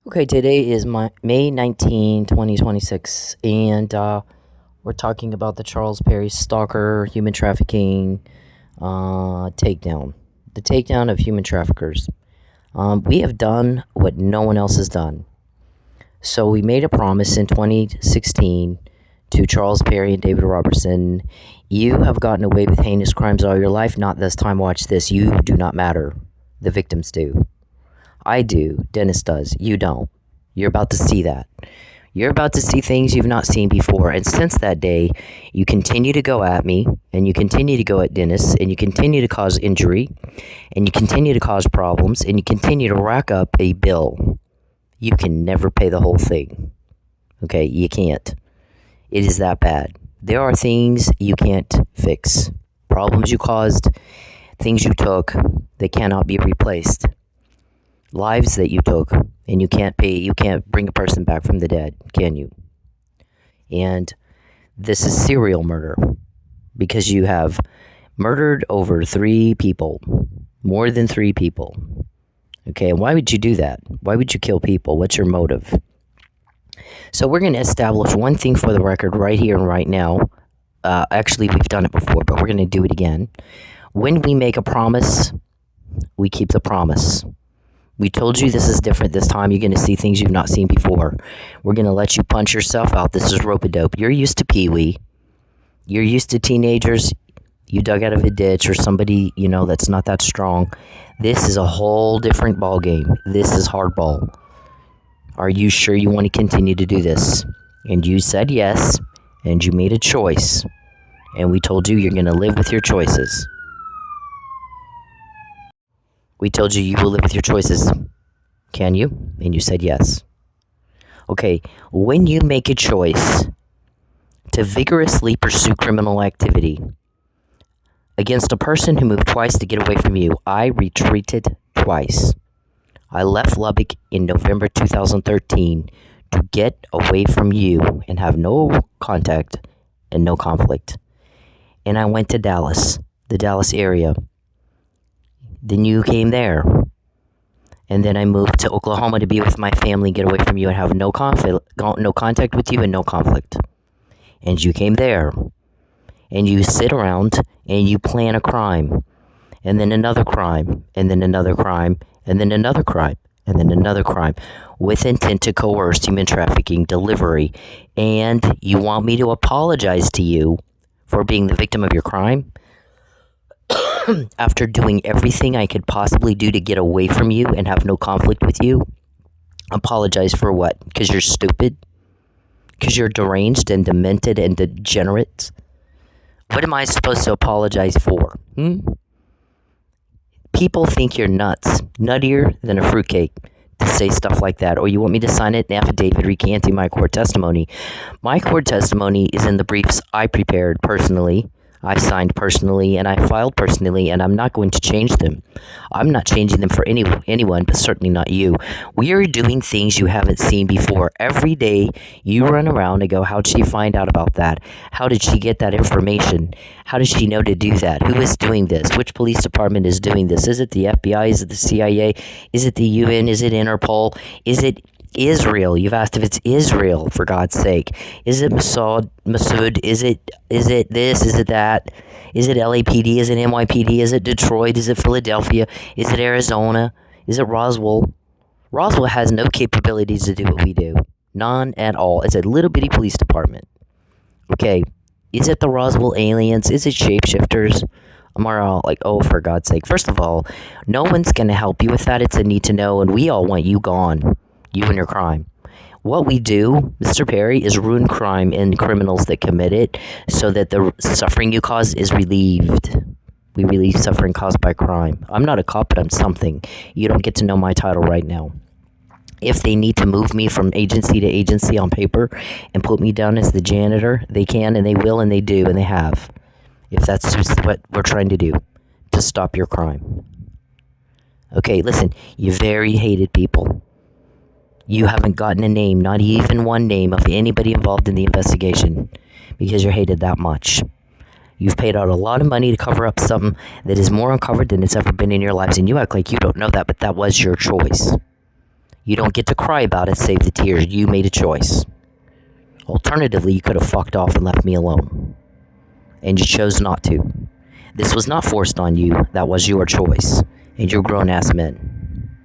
Okay, today is May 19, 2026, and we're talking about the Charles Perry stalker human trafficking takedown. The takedown of human traffickers. We have done what no one else has done. So we made a promise in 2016 to Charles Perry and David Robertson. You have gotten away with heinous crimes all your life. Not this time. Watch this. You do not matter. The victims do. I do. Dennis does. You don't. You're about to see that. You're about to see things you've not seen before. And since that day, you continue to go at me, and you continue to go at Dennis, and you continue to cause injury, and you continue to cause problems, and you continue to rack up a bill. You can never pay the whole thing. Okay, you can't. It is that bad. There are things you can't fix. Problems you caused, things you took that cannot be replaced. Lives that you took, and you can't bring a person back from the dead, can you? And this is serial murder, because you have murdered over 3 people, more than 3 people. Okay, and why would you do that? Why would you kill people? What's your motive? So we're going to establish one thing for the record right here and right now. Actually, we've done it before, but we're going to do it again. When we make a promise, we keep the promise. We told you this is different this time. You're going to see things you've not seen before. We're going to let you punch yourself out. This is rope-a-dope. You're used to Pee-wee. You're used to teenagers you dug out of a ditch, or somebody, that's not that strong. This is a whole different ball game. This is hardball. Are you sure you want to continue to do this? And you said yes, and you made a choice. And we told you you're going to live with your choices. We told you will live with your choices. Can you? And you said yes. Okay, when you make a choice to vigorously pursue criminal activity against a person who moved twice to get away from you, I retreated twice. I left Lubbock in November 2013 to get away from you and have no contact and no conflict. And I went to Dallas, the Dallas area. Then you came there. And then I moved to Oklahoma to be with my family, get away from you, and have no contact with you and no conflict. And you came there. And you sit around and you plan a crime. And then another crime. And then another crime. And then another crime. And then another crime. With intent to coerce human trafficking delivery. And you want me to apologize to you for being the victim of your crime? After doing everything I could possibly do to get away from you and have no conflict with you? Apologize for what? Because you're stupid? Because you're deranged and demented and degenerate? What am I supposed to apologize for? People think you're nuts. Nuttier than a fruitcake to say stuff like that. Or you want me to sign an affidavit recanting my court testimony. My court testimony is in the briefs I prepared personally. I signed personally, and I filed personally, and I'm not going to change them. I'm not changing them for anyone, but certainly not you. We are doing things you haven't seen before. Every day, you run around and go, how did she find out about that? How did she get that information? How does she know to do that? Who is doing this? Which police department is doing this? Is it the FBI? Is it the CIA? Is it the UN? Is it Interpol? Is it Israel? You've asked if it's Israel, for God's sake. Is it Masood? Is it this? Is it that? Is it LAPD? Is it NYPD? Is it Detroit? Is it Philadelphia? Is it Arizona? Is it Roswell? Roswell has no capabilities to do what we do. None at all. It's a little bitty police department. Okay. Is it the Roswell aliens? Is it shapeshifters? I'm all like, oh, for God's sake. First of all, no one's going to help you with that. It's a need to know, and we all want you gone. You and your crime. What we do, Mr. Perry, is ruin crime in criminals that commit it so that the suffering you cause is relieved. We relieve suffering caused by crime. I'm not a cop, but I'm something. You don't get to know my title right now. If they need to move me from agency to agency on paper and put me down as the janitor, they can, and they will, and they do, and they have. If that's just what we're trying to do, to stop your crime. Okay, listen, you very hated people. You haven't gotten a name, not even one name of anybody involved in the investigation, because you're hated that much. You've paid out a lot of money to cover up something that is more uncovered than it's ever been in your lives, and you act like you don't know that, but that was your choice. You don't get to cry about it, save the tears. You made a choice. Alternatively, you could have fucked off and left me alone. And you chose not to. This was not forced on you. That was your choice. And you're grown-ass men.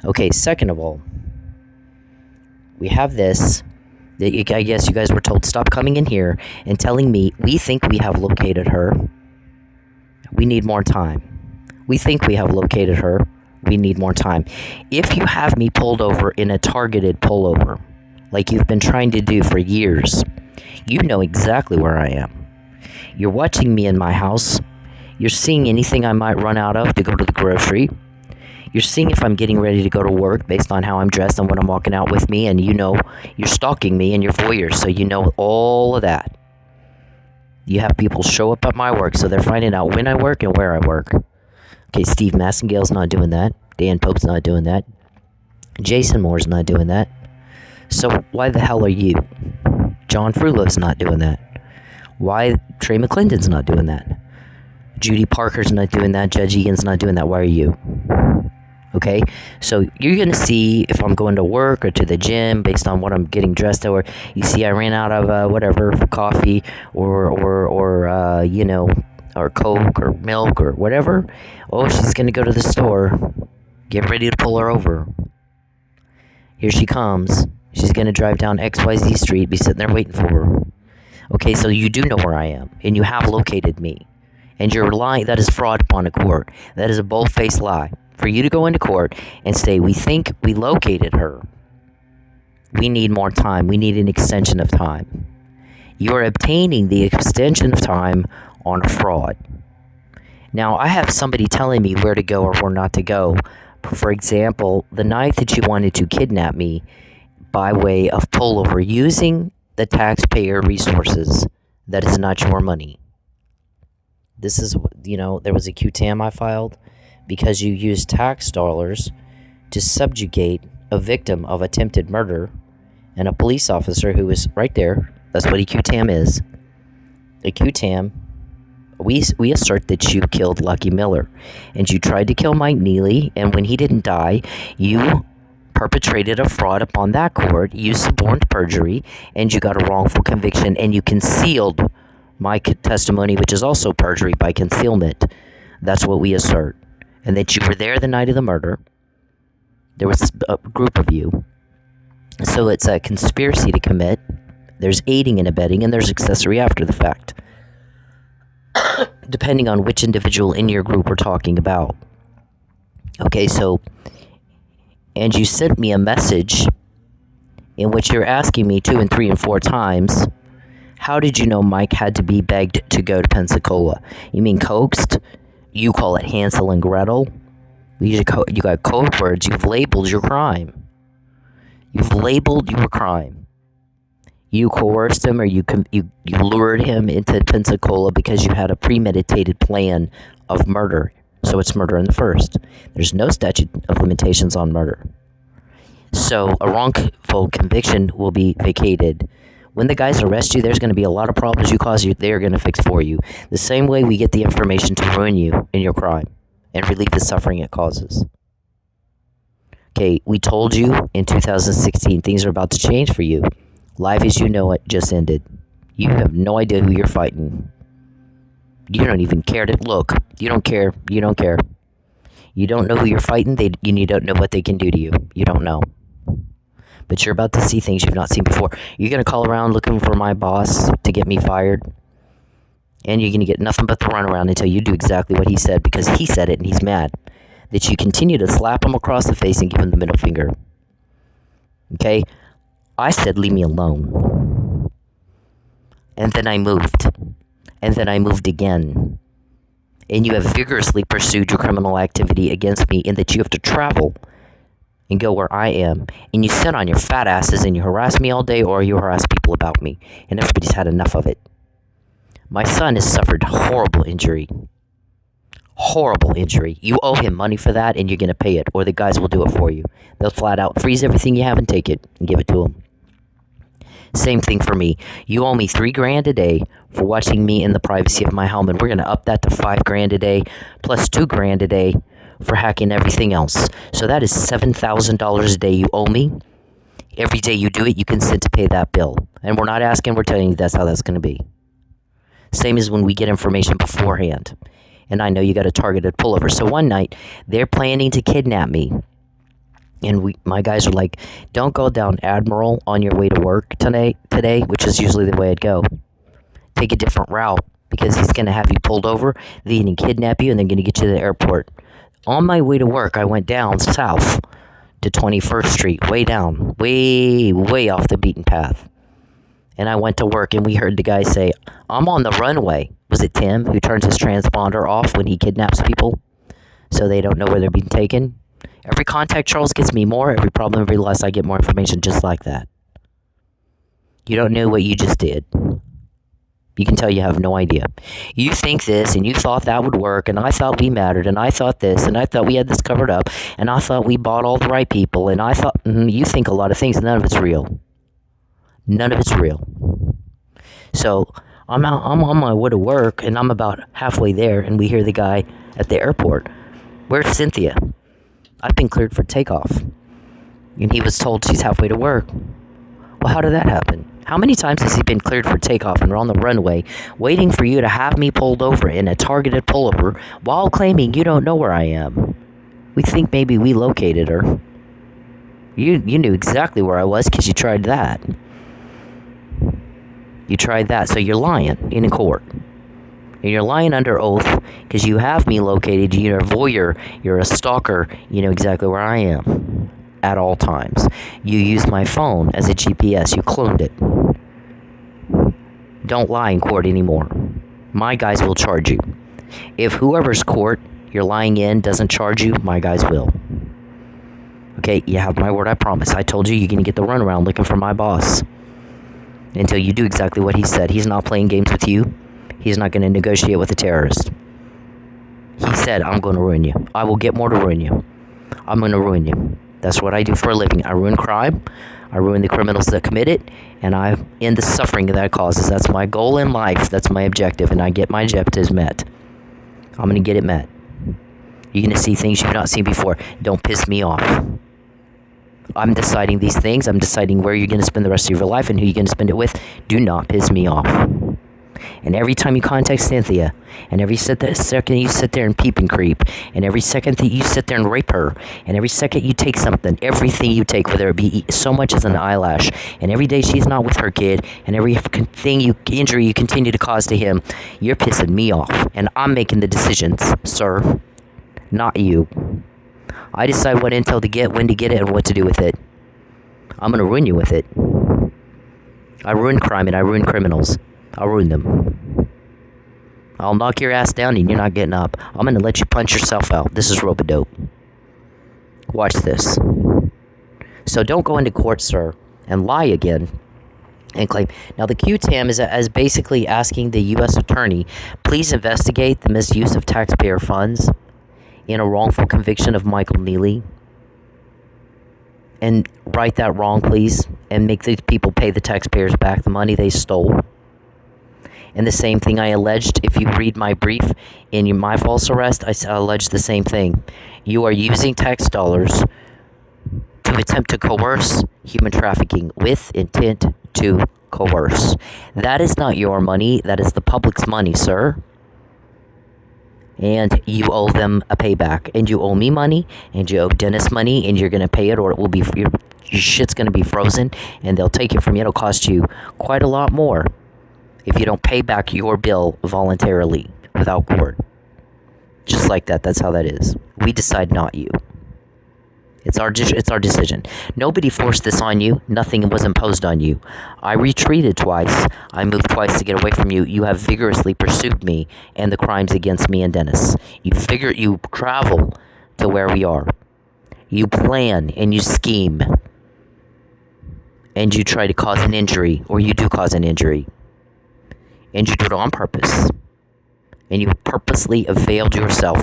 Okay, second of all, we have this. I guess you guys were told, stop coming in here and telling me, we think we have located her. We need more time. We think we have located her. We need more time. If you have me pulled over in a targeted pullover, like you've been trying to do for years, you know exactly where I am. You're watching me in my house. You're seeing anything I might run out of to go to the grocery. You're seeing if I'm getting ready to go to work based on how I'm dressed and what I'm walking out with me, and you know you're stalking me and you're voyeurs, so you know all of that. You have people show up at my work, so they're finding out when I work and where I work. Okay, Steve Massengale's not doing that. Dan Pope's not doing that. Jason Moore's not doing that. So why the hell are you? John Frulo's not doing that. Why Trey McClendon's not doing that? Judy Parker's not doing that. Judge Egan's not doing that. Why are you? Okay, so you're going to see if I'm going to work or to the gym based on what I'm getting dressed, or you see I ran out of whatever, coffee or Coke or milk or whatever. Oh, she's going to go to the store. Get ready to pull her over. Here she comes. She's going to drive down XYZ Street, be sitting there waiting for her. Okay, so you do know where I am, and you have located me. And you're lying. That is fraud upon a court. That is a bold-faced lie. For you to go into court and say, we think we located her. We need more time. We need an extension of time. You are obtaining the extension of time on a fraud. Now, I have somebody telling me where to go or where not to go. For example, the night that you wanted to kidnap me by way of pullover using the taxpayer resources, that is not your money. This is, there was a QTAM I filed because you used tax dollars to subjugate a victim of attempted murder and a police officer who was right there. That's what a QTAM is. A QTAM, we assert that you killed Lucky Miller, and you tried to kill Mike Neely, and when he didn't die, you perpetrated a fraud upon that court, you suborned perjury, and you got a wrongful conviction, and you concealed my testimony, which is also perjury by concealment. That's what we assert. And that you were there the night of the murder. There was a group of you. So it's a conspiracy to commit. There's aiding and abetting, and there's accessory after the fact. Depending on which individual in your group we're talking about. Okay, so, and you sent me a message in which you're asking me 2 and 3 and 4 times, how did you know Mike had to be begged to go to Pensacola? You mean coaxed? You call it Hansel and Gretel. You got code words. You've labeled your crime. You've labeled your crime. You coerced him, or you lured him into Pensacola because you had a premeditated plan of murder. So it's murder in the first. There's no statute of limitations on murder. So a wrongful conviction will be vacated. When the guys arrest you, there's going to be a lot of problems you cause you, they're going to fix for you. The same way we get the information to ruin you in your crime and relieve the suffering it causes. Okay, we told you in 2016 things are about to change for you. Life as you know it just ended. You have no idea who you're fighting. You don't even care to look. You don't care. You don't care. You don't know who you're fighting. You don't know what they can do to you. You don't know. But you're about to see things you've not seen before. You're going to call around looking for my boss to get me fired. And you're going to get nothing but the runaround until you do exactly what he said, because he said it and he's mad. That you continue to slap him across the face and give him the middle finger. Okay? I said, leave me alone. And then I moved. And then I moved again. And you have vigorously pursued your criminal activity against me in that you have to travel and go where I am, and you sit on your fat asses and you harass me all day, or you harass people about me, and everybody's had enough of it. My son has suffered horrible injury. Horrible injury. You owe him money for that, and you're going to pay it, or the guys will do it for you. They'll flat out freeze everything you have and take it and give it to him. Same thing for me. You owe me $3,000 a day for watching me in the privacy of my home, and we're going to up that to $5,000 a day, plus $2,000 a day for hacking everything else. So that is $7,000 a day you owe me. Every day you do it, you consent to pay that bill. And we're not asking, we're telling you that's how that's going to be. Same as when we get information beforehand. And I know you got a targeted pullover. So one night, they're planning to kidnap me. And my guys are like, don't go down Admiral on your way to work today, which is usually the way I'd go. Take a different route, because he's going to have you pulled over, then he kidnap you, and they're going to get you to the airport. On my way to work, I went down south to 21st Street, way down, way off the beaten path. And I went to work, and we heard the guy say, I'm on the runway. Was it Tim, who turns his transponder off when he kidnaps people so they don't know where they're being taken? Every contact Charles gets me more. Every problem, every less, I get more information just like that. You don't know what you just did. You can tell you have no idea. You think this, and you thought that would work, and I thought we mattered, and I thought this, and I thought we had this covered up, and I thought we bought all the right people, and I thought, you think a lot of things, and none of it's real. None of it's real. So I'm on my way to work, and I'm about halfway there, and we hear the guy at the airport. Where's Cynthia? I've been cleared for takeoff. And he was told she's halfway to work. Well, how did that happen? How many times has he been cleared for takeoff and we're on the runway waiting for you to have me pulled over in a targeted pullover while claiming you don't know where I am? We think maybe we located her. You knew exactly where I was because you tried that. You tried that, so you're lying in court. And you're lying under oath because you have me located. You're a voyeur. You're a stalker. You know exactly where I am at all times. You use my phone as a GPS. You cloned it. Don't lie in court anymore. My guys will charge you. If whoever's court you're lying in doesn't charge you, my guys will. Okay, you have my word, I promise. I told you you're going to get the runaround looking for my boss. Until you do exactly what he said. He's not playing games with you. He's not going to negotiate with a terrorist. He said, I'm going to ruin you. I will get more to ruin you. I'm going to ruin you. That's what I do for a living. I ruin crime. I ruin the criminals that commit it. And I end the suffering that it causes. That's my goal in life. That's my objective. And I get my objectives met. I'm going to get it met. You're going to see things you've not seen before. Don't piss me off. I'm deciding these things. I'm deciding where you're going to spend the rest of your life and who you're going to spend it with. Do not piss me off. And every time you contact Cynthia, and every second you sit there and peep and creep, and every second that you sit there and rape her, and every second you take something, everything you take, whether it be so much as an eyelash, and every day she's not with her kid, and every injury you continue to cause to him, you're pissing me off. And I'm making the decisions, sir, not you. I decide what intel to get, when to get it, and what to do with it. I'm going to ruin you with it. I ruin crime and I ruin criminals. I'll ruin them. I'll knock your ass down and you're not getting up. I'm going to let you punch yourself out. This is rope-a-dope. Watch this. So don't go into court, sir, and lie again and claim. Now, the QTAM is basically asking the U.S. attorney, please investigate the misuse of taxpayer funds in a wrongful conviction of Michael Neely. And right that wrong, please, and make these people pay the taxpayers back the money they stole. And the same thing I alleged, if you read my brief in my false arrest, I alleged the same thing. You are using tax dollars to attempt to coerce human trafficking with intent to coerce. That is not your money. That is the public's money, sir. And you owe them a payback. And you owe me money, and you owe Dennis money, and you're going to pay it, or it will be, your shit's going to be frozen, and they'll take it from you. It'll cost you quite a lot more if you don't pay back your bill voluntarily without court. Just like that. That's how that is. We decide, not you. It's our decision. Nobody forced this on you. Nothing was imposed on you. I retreated twice. I moved twice to get away from you. You have vigorously pursued me and the crimes against me and Dennis. You travel to where we are. You plan and you scheme. And you try to cause an injury, or you do cause an injury. And you do it on purpose. And you purposely availed yourself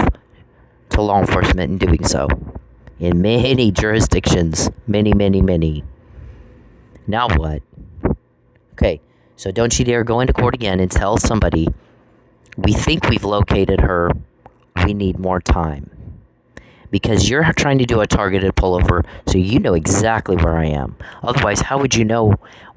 to law enforcement in doing so. In many jurisdictions. Many, many, many. Now what? Okay, so don't you dare go into court again and tell somebody, we think we've located her, we need more time. because you're trying to do a targeted pullover, so you know exactly where I am. Otherwise, how would you know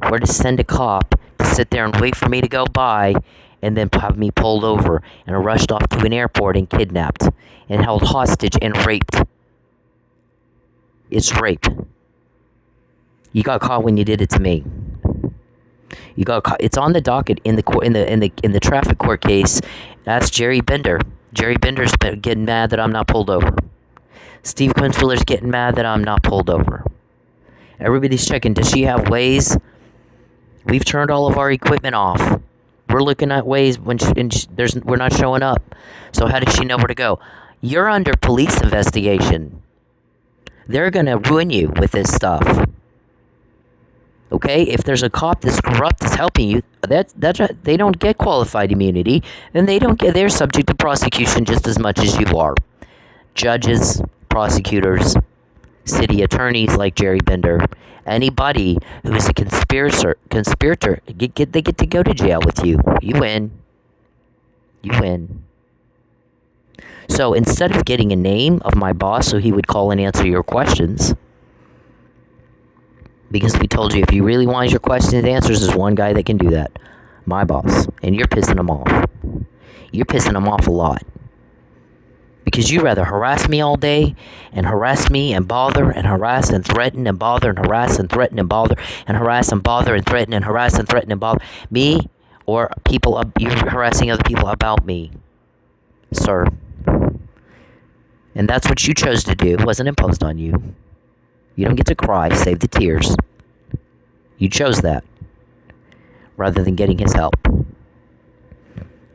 where to send a cop to sit there and wait for me to go by and then have me pulled over and rushed off to an airport and kidnapped and held hostage and raped? It's rape. You got caught when you did it to me. You got caught. It's on the docket in the traffic court case. That's Jerry Bender. Jerry Bender's been getting mad that I'm not pulled over. Steve Quinzwiller's getting mad that I'm not pulled over. Everybody's checking. Does she have ways? We've turned all of our equipment off. We're looking at ways when we're not showing up. So how does she know where to go? You're under police investigation. They're gonna ruin you with this stuff. Okay, if there's a cop that's corrupt that's helping you, they don't get qualified immunity, and they're subject to prosecution just as much as you are. Judges, prosecutors, city attorneys like Jerry Bender, anybody who is a conspirator, they get to go to jail with you. You win. You win. So instead of getting a name of my boss so he would call and answer your questions, because we told you if you really want your questions and answers, there's one guy that can do that. My boss. And you're pissing him off. You're pissing him off a lot. Because you rather harass me all day and harass me and bother and harass and threaten and bother and harass and threaten and bother and harass and bother and threaten and harass and threaten and bother me, or people, you're harassing other people about me, sir. And that's what you chose to do. It wasn't imposed on you. You don't get to cry, save the tears. You chose that, rather than getting his help.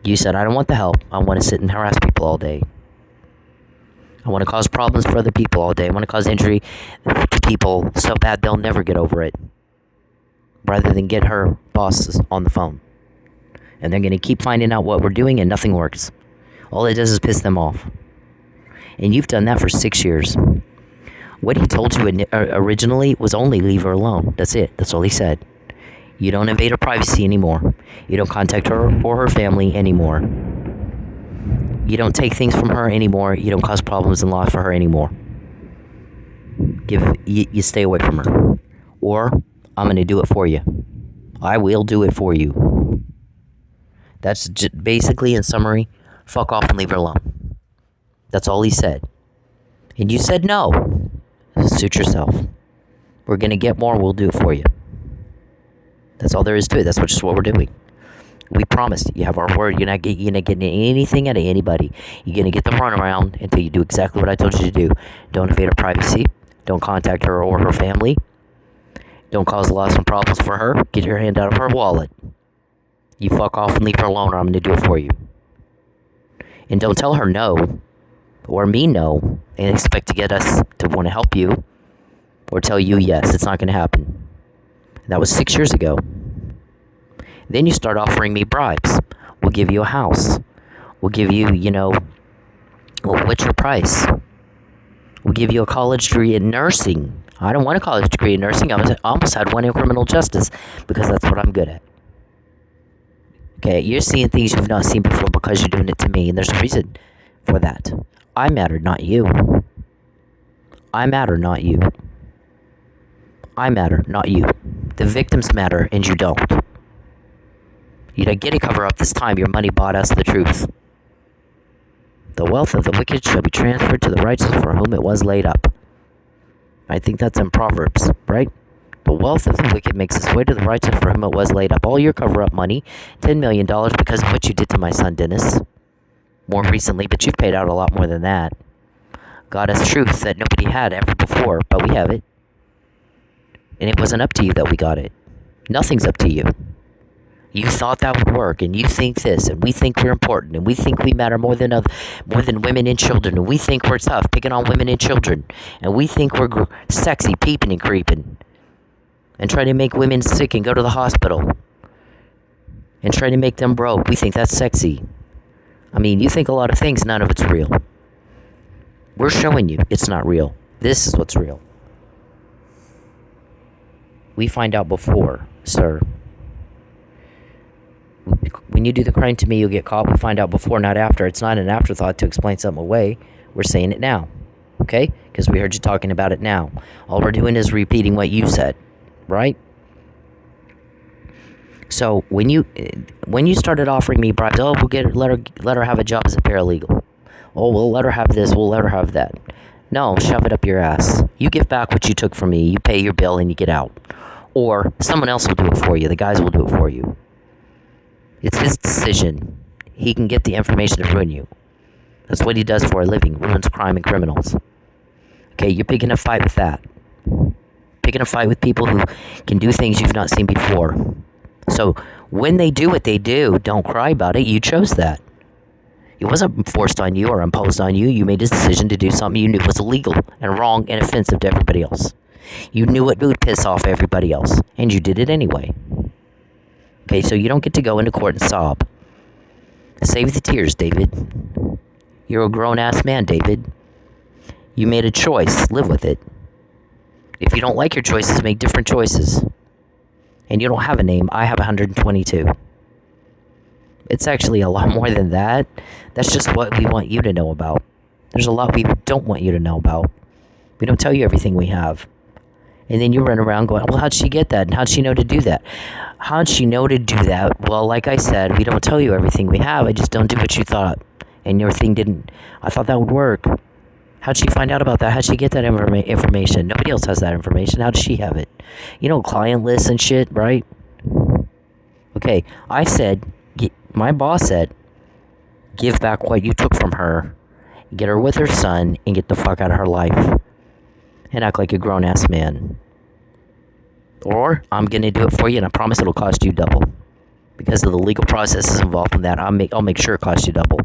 You said, I don't want the help. I want to sit and harass people all day. I want to cause problems for other people all day. I want to cause injury to people so bad they'll never get over it, rather than get her bosses on the phone. And they're going to keep finding out what we're doing and nothing works. All it does is piss them off. And you've done that for 6 years. What he told you originally was only leave her alone. That's it. That's all he said. You don't invade her privacy anymore. You don't contact her or her family anymore. You don't take things from her anymore. You don't cause problems in law for her anymore. You stay away from her. Or I'm going to do it for you. I will do it for you. That's basically, in summary, fuck off and leave her alone. That's all he said. And you said no. Suit yourself. We're going to get more, we'll do it for you. That's all there is to it. That's just what we're doing. We promised. You have our word. You're not getting anything out of anybody. You're going to get the runaround until you do exactly what I told you to do. Don't invade her privacy. Don't contact her or her family. Don't cause loss and problems for her. Get your hand out of her wallet. You fuck off and leave her alone, or I'm going to do it for you. And don't tell her no, or me no, and expect to get us to want to help you, or tell you yes. It's not going to happen. That was 6 years ago. Then you start offering me bribes. We'll give you a house. We'll give you, what's your price? We'll give you a college degree in nursing. I don't want a college degree in nursing. I almost had one in criminal justice because that's what I'm good at. Okay, you're seeing things you've not seen before because you're doing it to me, and there's a reason for that. I matter, not you. I matter, not you. I matter, not you. The victims matter, and you don't. You didn't get a cover-up this time. Your money bought us the truth. The wealth of the wicked shall be transferred to the righteous for whom it was laid up. I think that's in Proverbs, right? The wealth of the wicked makes its way to the righteous for whom it was laid up. All your cover-up money, $10 million, because of what you did to my son Dennis. More recently, but you've paid out a lot more than that. got us truth that nobody had ever before, but we have it. And it wasn't up to you that we got it. Nothing's up to you. You thought that would work, and you think this, and we think we're important, and we think we matter more than women and children, and we think we're tough, picking on women and children, and we think we're sexy, peeping and creeping, and trying to make women sick and go to the hospital, and trying to make them broke. We think that's sexy. I mean, you think a lot of things, none of it's real. We're showing you it's not real. This is what's real. We find out before, sir. When you do the crime to me, you'll get caught. We find out before, not after. It's not an afterthought to explain something away. We're saying it now. Okay? Because we heard you talking about it now. All we're doing is repeating what you said, right? So when you started offering me bribes, oh, let her have a job as a paralegal. Oh, we'll let her have this, we'll let her have that. No, shove it up your ass. You give back what you took from me, you pay your bill, and you get out. Or someone else will do it for you. The guys will do it for you. It's his decision. He can get the information to ruin you. That's what he does for a living, ruins crime and criminals. Okay, you're picking a fight with that. Picking a fight with people who can do things you've not seen before. So when they do what they do, don't cry about it. You chose that. It wasn't forced on you or imposed on you. You made a decision to do something you knew was illegal and wrong and offensive to everybody else. You knew it would piss off everybody else, and you did it anyway. Okay, so you don't get to go into court and sob. Save the tears, David. You're a grown-ass man, David. You made a choice. Live with it. If you don't like your choices, make different choices. And you don't have a name. I have 122. It's actually a lot more than that. That's just what we want you to know about. There's a lot we don't want you to know about. We don't tell you everything we have. And then you run around going, well, how'd she get that? And how'd she know to do that? How'd she know to do that? Well, like I said, we don't tell you everything we have. I just don't do what you thought. And your thing didn't. I thought that would work. How'd she find out about that? How'd she get that information? Nobody else has that information. How does she have it? You know, client lists and shit, right? Okay, I said, my boss said, give back what you took from her, get her with her son, and get the fuck out of her life. And act like a grown-ass man. Or, I'm going to do it for you, and I promise it'll cost you double. Because of the legal processes involved in that, I'll make sure it costs you double.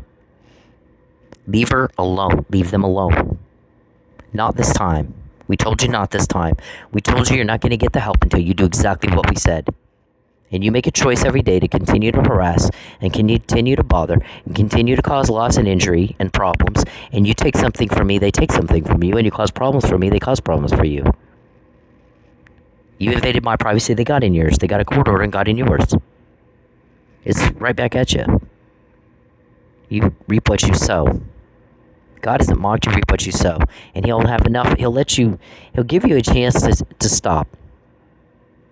Leave her alone. Leave them alone. Not this time. We told you not this time. We told you you're not going to get the help until you do exactly what we said. And you make a choice every day to continue to harass and continue to bother and continue to cause loss and injury and problems. And you take something from me, they take something from you. And you cause problems for me, they cause problems for you. You invaded my privacy, they got in yours. They got a court order and got in yours. It's right back at you. You reap what you sow. God isn't mocked, you reap what you sow. And he'll have enough, he'll give you a chance to stop.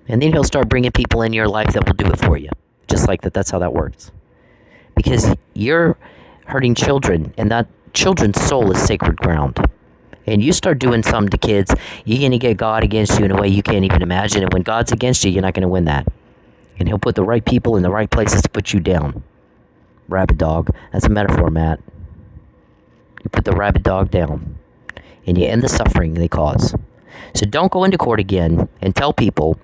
And then he'll start bringing people in your life that will do it for you. Just like that, that's how that works. Because you're hurting children, and that children's soul is sacred ground. And you start doing something to kids, you're going to get God against you in a way you can't even imagine. And when God's against you, you're not going to win that. And he'll put the right people in the right places to put you down. Rabid dog. That's a metaphor, Matt. You put the rabid dog down. And you end the suffering they cause. So don't go into court again and tell people,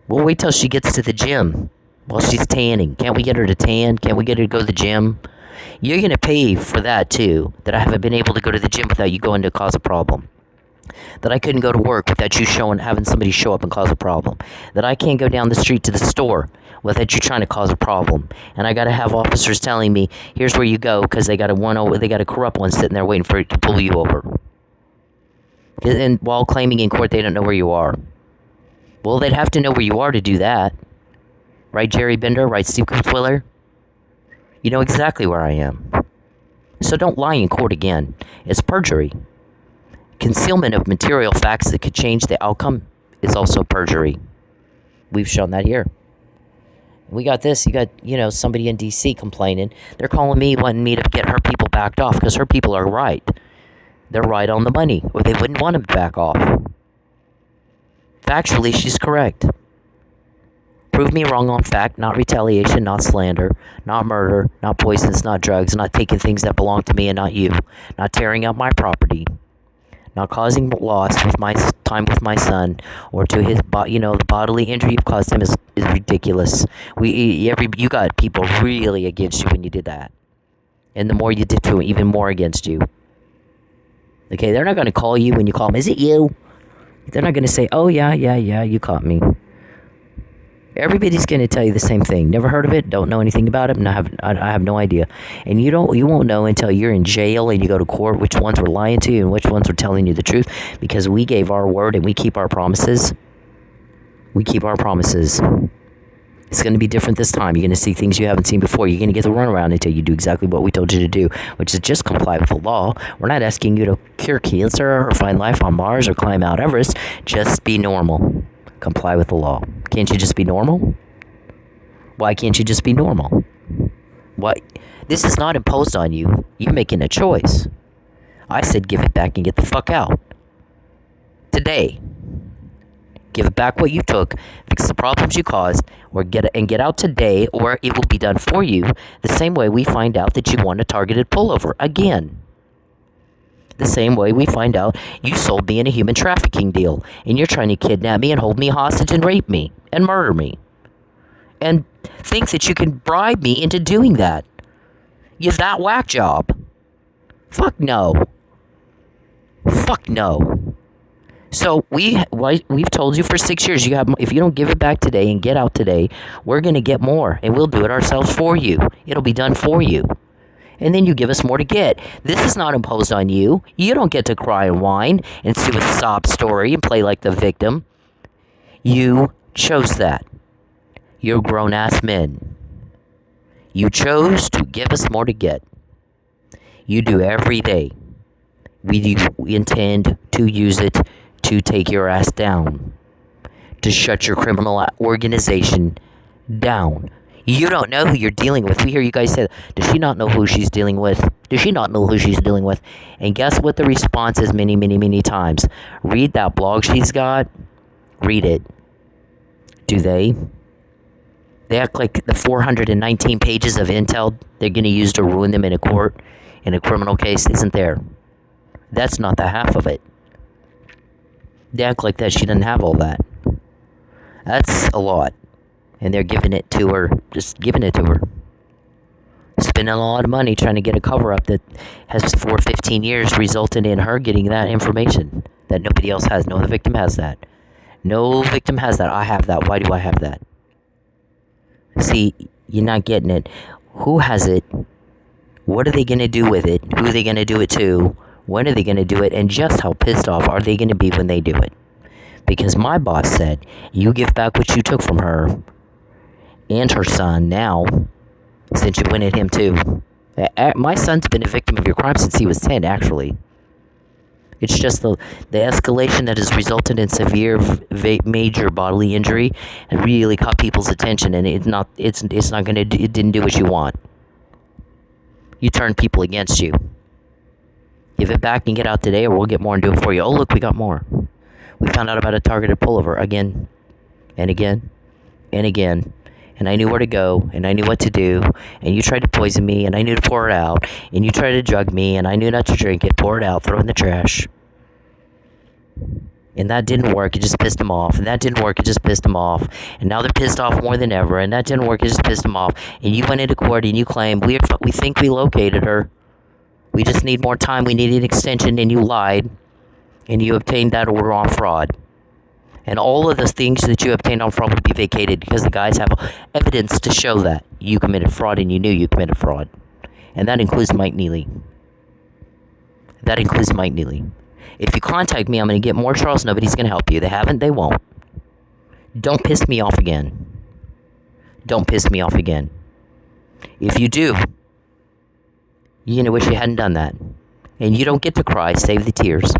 we'll wait till she gets to the gym while she's tanning. Can't we get her to tan? Can't we get her to go to the gym? You're going to pay for that, too. That I haven't been able to go to the gym without you going to cause a problem. That I couldn't go to work without you having somebody show up and cause a problem. That I can't go down the street to the store without you trying to cause a problem. And I got to have officers telling me, here's where you go, because they got a corrupt one sitting there waiting for it to pull you over. And while claiming in court they don't know where you are. Well, they'd have to know where you are to do that. Right, Jerry Bender? Right, Steve Kutzwiller? You know exactly where I am. So don't lie in court again. It's perjury. Concealment of material facts that could change the outcome is also perjury. We've shown that here. We got this. You got, somebody in D.C. complaining. They're calling me, wanting me to get her people backed off because her people are right. They're right on the money, or they wouldn't want them to back off. Factually, she's correct. Prove me wrong on fact, not retaliation, not slander, not murder, not poisons, not drugs, not taking things that belong to me and not you, not tearing up my property, not causing loss with my time with my son, or to his, the bodily injury you've caused him is ridiculous. You got people really against you when you did that, and the more you did to him, even more against you. Okay, they're not going to call you when you call them. Is it you? They're not going to say, oh, yeah, you caught me. Everybody's going to tell you the same thing. Never heard of it, don't know anything about it, and I have no idea. And you won't know until you're in jail and you go to court which ones were lying to you and which ones were telling you the truth, because we gave our word and we keep our promises. We keep our promises. It's going to be different this time. You're going to see things you haven't seen before. You're going to get the runaround until you do exactly what we told you to do, which is just comply with the law. We're not asking you to cure cancer or find life on Mars or climb Mount Everest. Just be normal. Comply with the law. Can't you just be normal? Why can't you just be normal? What? This is not imposed on you. You're making a choice. I said give it back and get the fuck out. Today. Give it back what you took, fix the problems you caused, or get out today, or it will be done for you the same way we find out that you want a targeted pullover again. The same way we find out you sold me in a human trafficking deal, and you're trying to kidnap me and hold me hostage and rape me and murder me. And think that you can bribe me into doing that. You're that whack job. Fuck no. Fuck no. So we've told you for 6 years, if you don't give it back today and get out today, we're going to get more, and we'll do it ourselves for you. It'll be done for you. And then you give us more to get. This is not imposed on you. You don't get to cry and whine and do a sob story and play like the victim. You chose that. You're grown-ass men. You chose to give us more to get. You do every day. We intend to use it to take your ass down, to shut your criminal organization down. You don't know who you're dealing with. We hear you guys say, does she not know who she's dealing with? Does she not know who she's dealing with? And guess what the response is many, many, many times? Read that blog she's got. Read it. Do they? They act like the 419 pages of intel they're going to use to ruin them in a court, in a criminal case, isn't there. That's not the half of it. They act like that she doesn't have all that. That's a lot. And they're giving it to her. Just giving it to her. Spending a lot of money trying to get a cover-up that has, for 15 years, resulted in her getting that information that nobody else has. No other victim has that. No victim has that. I have that. Why do I have that? See, you're not getting it. Who has it? What are they going to do with it? Who are they going to do it to? When are they going to do it? And just how pissed off are they going to be when they do it? Because my boss said, you give back what you took from her and her son now, since you went at him too. My son's been a victim of your crime since he was 10, actually. It's just the escalation that has resulted in severe, major bodily injury and really caught people's attention, and it's not going to, it didn't do what you want. You turned people against you. Give it back and get out today, or we'll get more and do it for you. Oh, look, we got more. We found out about a targeted pullover again and again and again. And I knew where to go, and I knew what to do. And you tried to poison me, and I knew to pour it out. And you tried to drug me, and I knew not to drink it. Pour it out, throw it in the trash. And that didn't work. It just pissed them off. And that didn't work. It just pissed them off. And now they're pissed off more than ever. And that didn't work. It just pissed them off. And you went into court, and you claimed, we think we located her. We just need more time. We need an extension, and you lied. And you obtained that order on fraud. And all of the things that you obtained on fraud would be vacated because the guys have evidence to show that you committed fraud and you knew you committed fraud. And that includes Mike Neely. That includes Mike Neely. If you contact me, I'm going to get more Charles. Nobody's going to help you. They haven't, they won't. Don't piss me off again. Don't piss me off again. If you do, you're going to wish you hadn't done that. And you don't get to cry. Save the tears.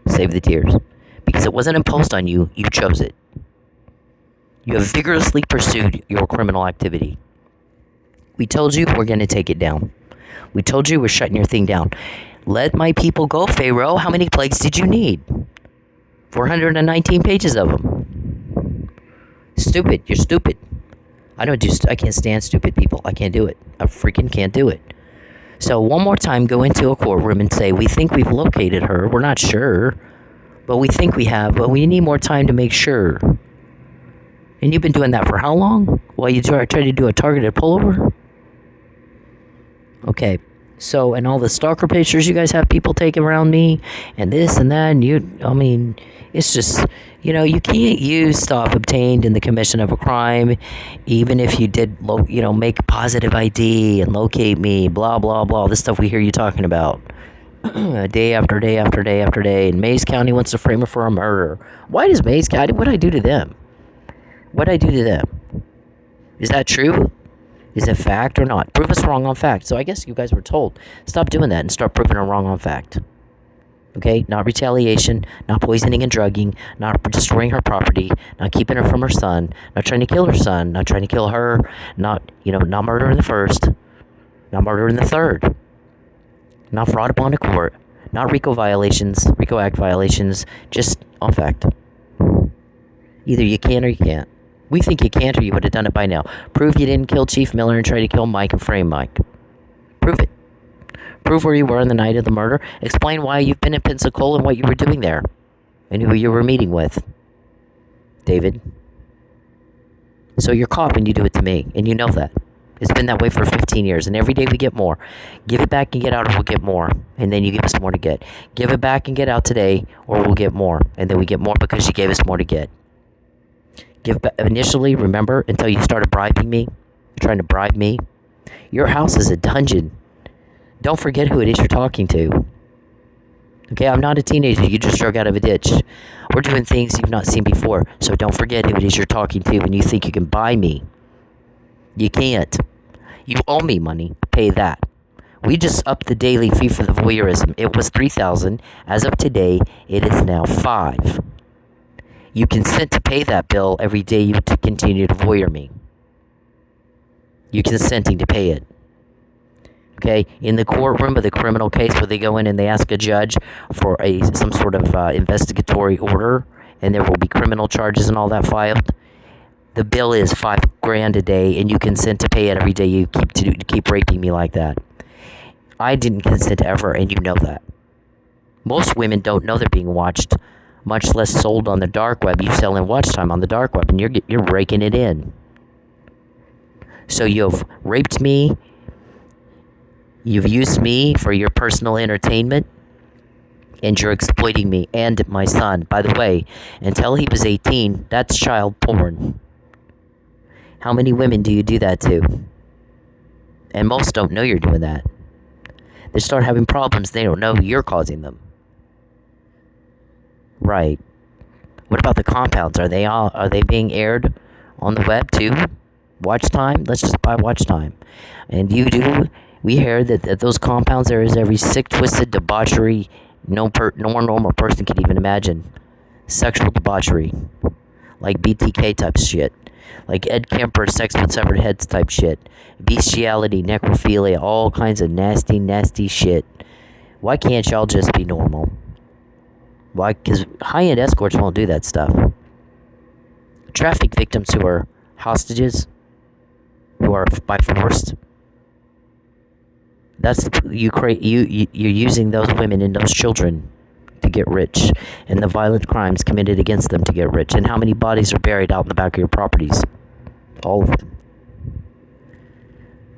Save the tears. Because it wasn't imposed on you, you chose it. You have vigorously pursued your criminal activity. We told you we're going to take it down. We told you we're shutting your thing down. Let my people go, Pharaoh. How many plagues did you need? 419 pages of them. Stupid. You're stupid. I can't stand stupid people. I can't do it. I freaking can't do it. So one more time, go into a courtroom and say, we think we've located her. We're not sure. But we think we have, but we need more time to make sure. And you've been doing that for how long? While you try to do a targeted pullover? Okay. So, and all the stalker pictures you guys have people taking around me, and this and that, and it's just, you can't use stuff obtained in the commission of a crime, even if you did, make a positive ID and locate me, blah, blah, blah, this stuff we hear you talking about. Day after day after day after day, and Mays County wants to frame her for a murder. Why does Mays County? What did I do to them? What did I do to them? Is that true? Is it fact or not? Prove us wrong on fact. So I guess you guys were told, stop doing that and start proving her wrong on fact. Okay? Not retaliation, not poisoning and drugging, not destroying her property, not keeping her from her son, not trying to kill her son, not trying to kill her, not murder in the first, not murder in the third, not fraud upon a court, not RICO Act violations, just on fact. Either you can or you can't. We think you can't, or you would have done it by now. Prove you didn't kill Chief Miller and try to kill Mike and frame Mike. Prove it. Prove where you were on the night of the murder. Explain why you've been in Pensacola and what you were doing there. And who you were meeting with. David. So you're caught when you do it to me, and you know that. It's been that way for 15 years, and every day we get more. Give it back and get out, or we'll get more. And then you give us more to get. Give it back and get out today, or we'll get more. And then we get more because you gave us more to get. Give back initially, remember, until you started bribing me, trying to bribe me. Your house is a dungeon. Don't forget who it is you're talking to. Okay, I'm not a teenager. You just drug out of a ditch. We're doing things you've not seen before. So don't forget who it is you're talking to when you think you can buy me. You can't. You owe me money. Pay that. We just upped the daily fee for the voyeurism. It was $3,000. As of today, it is now $5,000. You consent to pay that bill every day you continue to voyeur me. You're consenting to pay it. Okay, in the courtroom of the criminal case where they go in and they ask a judge for some sort of investigatory order, and there will be criminal charges and all that filed. The bill is $5,000 a day, and you consent to pay it every day you keep raping me like that. I didn't consent ever, and you know that. Most women don't know they're being watched, much less sold on the dark web. You sell in watch time on the dark web, and you're raking it in. So you've raped me. You've used me for your personal entertainment, and you're exploiting me and my son. By the way, until he was 18, that's child porn. How many women do you do that to? And most don't know you're doing that. They start having problems, they don't know you're causing them. Right. What about the compounds? Are they being aired on the web too? Watch time? Let's just buy watch time. And we hear that those compounds, there is every sick, twisted debauchery no normal person could even imagine. Sexual debauchery. Like BTK type shit. Like Ed Kemper, sex with severed heads type shit. Bestiality, necrophilia, all kinds of nasty, nasty shit. Why can't y'all just be normal? Why? Because high-end escorts won't do that stuff. Traffic victims who are hostages, who are by force, you're using those women and those children to get rich, and the violent crimes committed against them to get rich. And how many bodies are buried out in the back of your properties? All of them.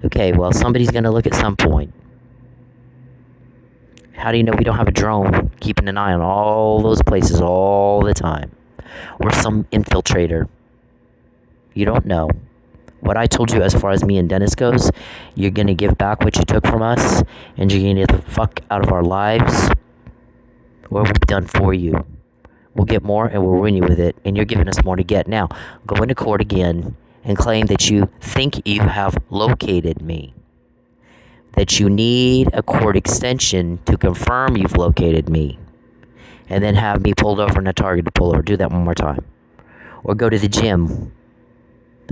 Okay, well, somebody's going to look at some point. How do you know we don't have a drone keeping an eye on all those places all the time? Or some infiltrator? You don't know. What I told you as far as me and Dennis goes, you're going to give back what you took from us, and you're going to get the fuck out of our lives, or we'll be done for you. We'll get more, and we'll ruin you with it, and you're giving us more to get. Now, go into court again and claim that you think you have located me, that you need a court extension to confirm you've located me, and then have me pulled over in a targeted pull over. Do that one more time. Or go to the gym.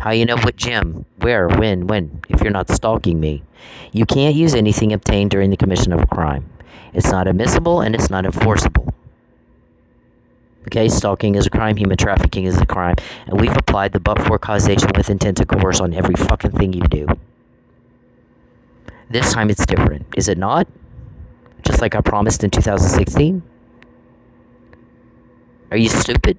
How you know what gym, where, when, if you're not stalking me? You can't use anything obtained during the commission of a crime. It's not admissible and it's not enforceable. Okay, stalking is a crime, human trafficking is a crime, and we've applied the but-for causation with intent to coerce on every fucking thing you do. This time it's different, is it not? Just like I promised in 2016? Are you stupid?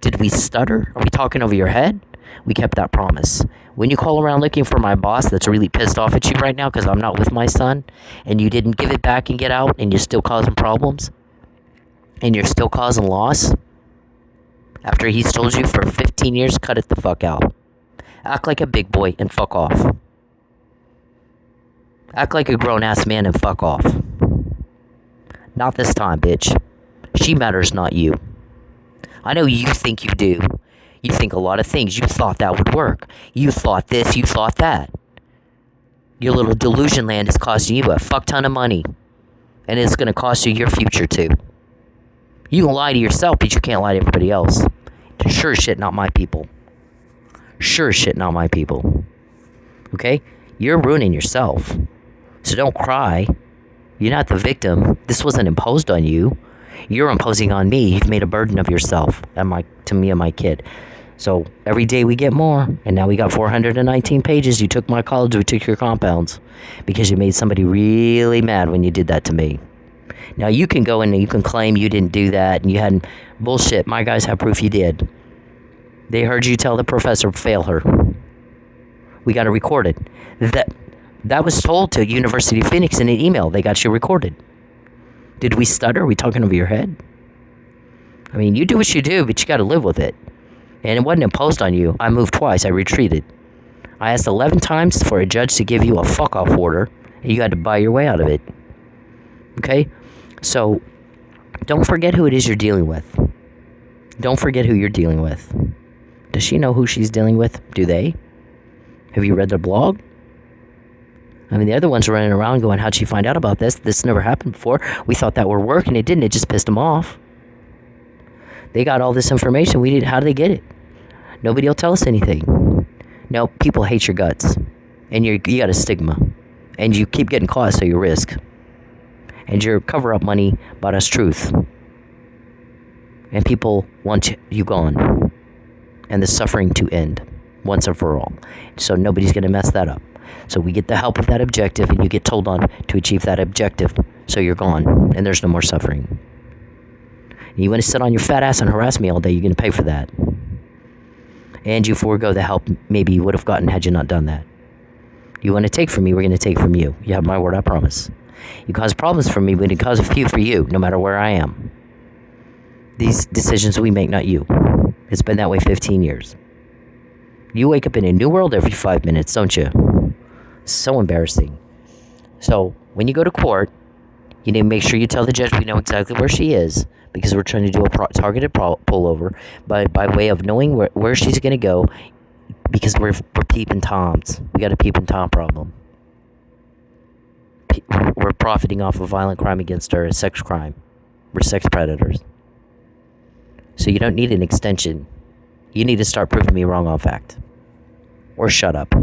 Did we stutter? Are we talking over your head? We kept that promise. When you call around looking for my boss that's really pissed off at you right now because I'm not with my son, and you didn't give it back and get out, and you're still causing problems, and you're still causing loss, after he's told you for 15 years, cut it the fuck out. Act like a big boy and fuck off. Act like a grown-ass man and fuck off. Not this time, bitch. She matters, not you. I know you think you do. You think a lot of things. You thought that would work. You thought this, you thought that. Your little delusion land is costing you a fuck ton of money. And it's going to cost you your future, too. You can lie to yourself, but you can't lie to everybody else. Sure as shit, not my people. Sure as shit, not my people. Okay? You're ruining yourself. So don't cry. You're not the victim. This wasn't imposed on you. You're imposing on me. You've made a burden of yourself to me and my kid. So every day we get more. And now we got 419 pages. You took my college. We took your compounds. Because you made somebody really mad when you did that to me. Now you can go in and you can claim you didn't do that. And you hadn't. Bullshit. My guys have proof you did. They heard you tell the professor, fail her. We got it recorded. That was told to University of Phoenix in an email. They got you recorded. Did we stutter? Are we talking over your head? I mean, you do what you do, but you got to live with it. And it wasn't imposed on you. I moved twice. I retreated. I asked 11 times for a judge to give you a fuck-off order, and you had to buy your way out of it. Okay? So, don't forget who it is you're dealing with. Don't forget who you're dealing with. Does she know who she's dealing with? Do they? Have you read their blog? I mean, the other ones are running around going, how'd she find out about this? This never happened before. We thought that would work, and it didn't. It just pissed them off. They got all this information. We didn't. How did they get it? Nobody will tell us anything. No, people hate your guts. And you got a stigma. And you keep getting caught, so you risk. And your cover-up money bought us truth. And people want you gone. And the suffering to end. Once and for all. So nobody's going to mess that up. So we get the help with that objective, and you get told on to achieve that objective. So you're gone, and there's no more suffering. And you want to sit on your fat ass and harass me all day, you're going to pay for that. And you forego the help maybe you would have gotten had you not done that. You want to take from me, we're going to take from you. You have my word, I promise. You cause problems for me, but it causes a few for you, no matter where I am. These decisions we make, not you. It's been that way 15 years. You wake up in a new world every 5 minutes, don't you? So embarrassing. So, when you go to court, you need to make sure you tell the judge we know exactly where she is, because we're trying to do a targeted pullover by way of knowing where she's going to go, because we're peeping toms. We got a peeping tom problem. We're profiting off of violent crime against her, a sex crime. We're sex predators. So you don't need an extension. You need to start proving me wrong on fact. Or shut up.